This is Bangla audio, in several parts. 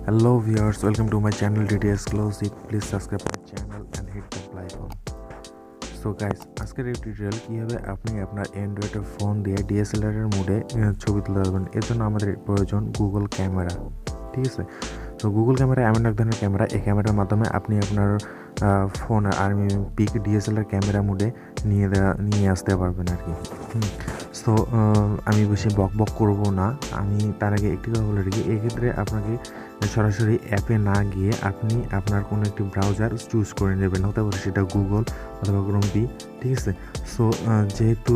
Hello viewers, welcome to my channel DD Exclusive. Please subscribe my channel and hit the like icon. So guys, আজকের এই টিউটোরিয়াল কিভাবে আপনি আপনার অ্যান্ড্রয়েড ফোন দিয়ে ডিএসএলআর এর মোডে ছবি তুলতে পারবেন। এর জন্য আমাদের প্রয়োজন গুগল ক্যামেরা। ঠিক আছে, তো গুগল ক্যামেরা এমন এক ধরনের ক্যামেরা, এই ক্যামেরার মাধ্যমে আপনি আপনার ফোন আর্মি পিক ডিএসএলআর ক্যামেরা মোডে নিয়ে আসতে পারবেন আর কি। সো আমি বেশি বক করবো না, আমি তার আগে একটি কথা বলে রাখি, এক্ষেত্রে আপনাকে সরাসরি অ্যাপে না গিয়ে আপনি আপনার কোনো একটি ব্রাউজার চুজ করে নেবেন, হতে পারে সেটা গুগল অথবা ক্রোমপি। ঠিক আছে, সো যেহেতু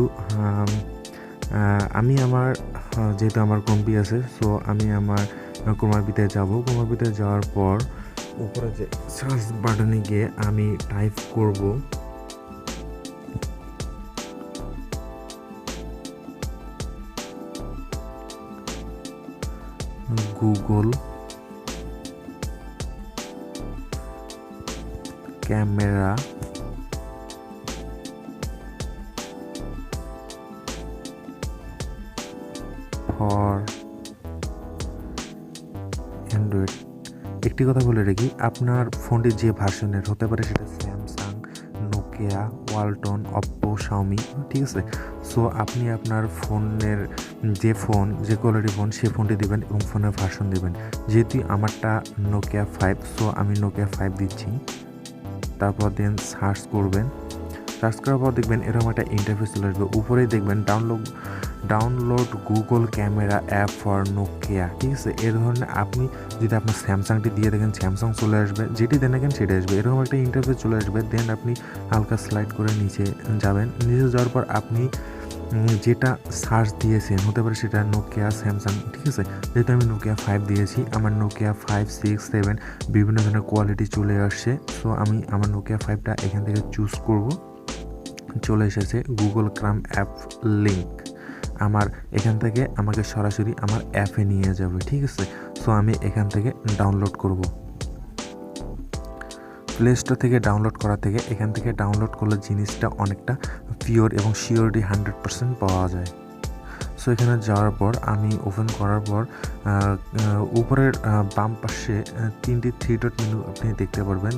আমার ক্রোমপি আছে, সো আমি আমার ক্রোমাপিতে যাব। ক্রোমাপিতে যাওয়ার পর উপরে যে সার্চ বাটনে গিয়ে আমি টাইপ করব গুগল ক্যামেরা ফর অ্যান্ড্রয়েড। একটি কথা বলে রাখি, আপনার ফোনটি যে ভার্সনের হতে পারে, সেটা Samsung, Nokia, Walton, Oppo, Xiaomi. ঠিক আছে, সো আপনি আপনার ফোনের যে কোয়ালিটি ফোন, সে ফোনটি দেবেন এবং ফোনের ভার্সন দেবেন। যেহেতু আমারটা নোকিয়া 5, সো আমি নোকিয়া 5 দিচ্ছি। তারপর দেন সার্চ করবেন। সার্চ করার পর দেখবেন এরকম একটা ইন্টারফেস চলে আসবে। উপরেই দেখবেন download Google camera app for Nokia. ঠিক আছে, এর ধরনের আপনি যদি আপনার স্যামসাংটি দিয়ে দেখেন, স্যামসাং চলে আসবে, যেটি দেন দেখেন সেটা আসবে, এরকম একটা ইন্টারফেস চলে আসবে। দেন আপনি হালকা স্লাইড করে নিচে যাবেন। নিচে যাওয়ার পর আপনি যেটা সার্চ দিয়েছেন, হতে পারে সেটা নোকিয়া, স্যামসাং। ঠিক আছে, যেহেতু আমি নোকিয়া 5 দিয়েছি, আমার নোকিয়া 5, 6, 7 বিভিন্ন ধরনের কোয়ালিটি চলে আসছে। সো আমি আমার নোকিয়া 5টা এখান থেকে চুজ করব। চলে এসেছে গুগল ক্রাম অ্যাপ লিঙ্ক, আমার এখান থেকে আমাকে সরাসরি আমার অ্যাপে নিয়ে যাবে। ঠিক আছে, সো আমি এখান থেকে ডাউনলোড করব। প্লে স্টোর থেকে ডাউনলোড করা থেকে এখান থেকে ডাউনলোড করলে জিনিসটা অনেকটা পিওর এবং সিওরিটি 100% পাওয়া যায়। সো এখানে যাওয়ার পর আমি ওপেন করার পর উপরের বাম পাশে 3টি 3 ডট মেনু আপনি দেখতে পারবেন।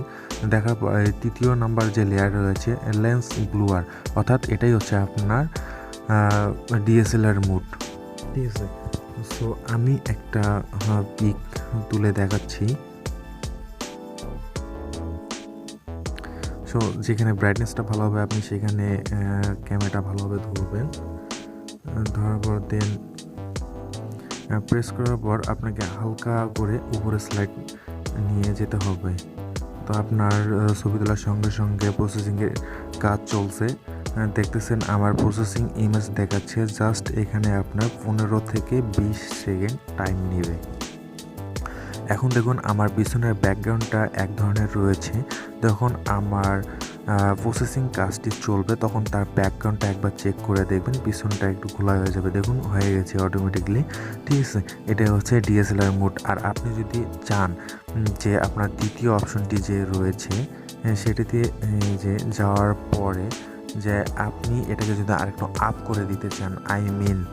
দেখার পর তৃতীয় নাম্বার যে লেয়ার রয়েছে লেন্স ব্লুয়ার, অর্থাৎ এটাই হচ্ছে আপনার ডিএসএলআর মোড। ঠিক আছে, সো আমি একটা পিক তুলে দেখাচ্ছি। সো যেখানে ব্রাইটনেসটা ভালো হবে, আপনি সেখানে ক্যামেরাটা ভালোভাবে ধরবেন। ধরার পর দেন প্রেস করার পর আপনাকে হালকা করে উপরে স্লাইড নিয়ে যেতে হবে। তো আপনার ছবি তোলার সঙ্গে সঙ্গে প্রসেসিংয়ের কাজ চলছে, দেখতেছেন আমার প্রসেসিং ইমেজ দেখাচ্ছে। জাস্ট এখানে আপনার 15 থেকে 20 সেকেন্ড টাইম নেবে। এখন দেখুন আমার পিছনের ব্যাকগ্রাউন্ডটা এক ধরনের রয়েছে। যখন আমার প্রসেসিং কাজটি চলবে, তখন তার ব্যাকগ্রাউন্ডটা একবার চেক করে দেখবেন, পিছনটা একটু খোলা হয়ে যাবে। দেখুন হয়ে গেছে অটোমেটিকলি। ঠিক আছে, এটা হচ্ছে ডিএসএলআর মোড। আর আপনি যদি চান যে আপনার দ্বিতীয় অপশনটি যে রয়েছে সেটিতে যে যাওয়ার পরে যে আপনি এটাকে যদি আরেকটু আপ করে দিতে চান,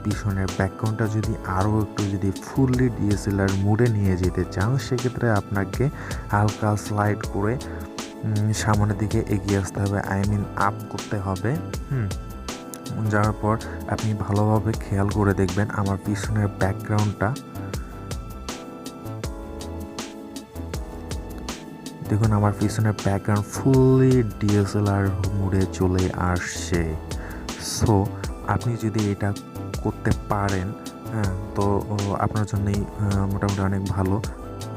পিছনের ব্যাকগ্রাউন্ডটা যদি আরও একটু যদি ফুললি ডিএসএলআর মোডে নিয়ে যেতে চান, সেক্ষেত্রে আপনাকে হালকা স্লাইড করে সামনের দিকে এগিয়ে আসতে হবে, আপ করতে হবে। যাওয়ার পর আপনি ভালোভাবে খেয়াল করে দেখবেন আমার পিছনের ব্যাকগ্রাউন্ডটা। দেখুন আমার পিছনের ব্যাকগ্রাউন্ড ফুললি ডিএসএলআর মোডে চলে আসছে। সো আপনি যদি এটা করতে পারেন, তো আপনার জন্যই মোটামুটি অনেক ভালো।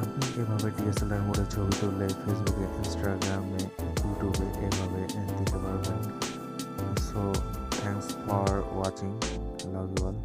আপনি এভাবে ডিএসএলআর মোডে ছবি তুললে ফেসবুকে, ইনস্টাগ্রামে, ইউটিউবে এভাবে দিতে পারবেন। So thanks for watching, love you all.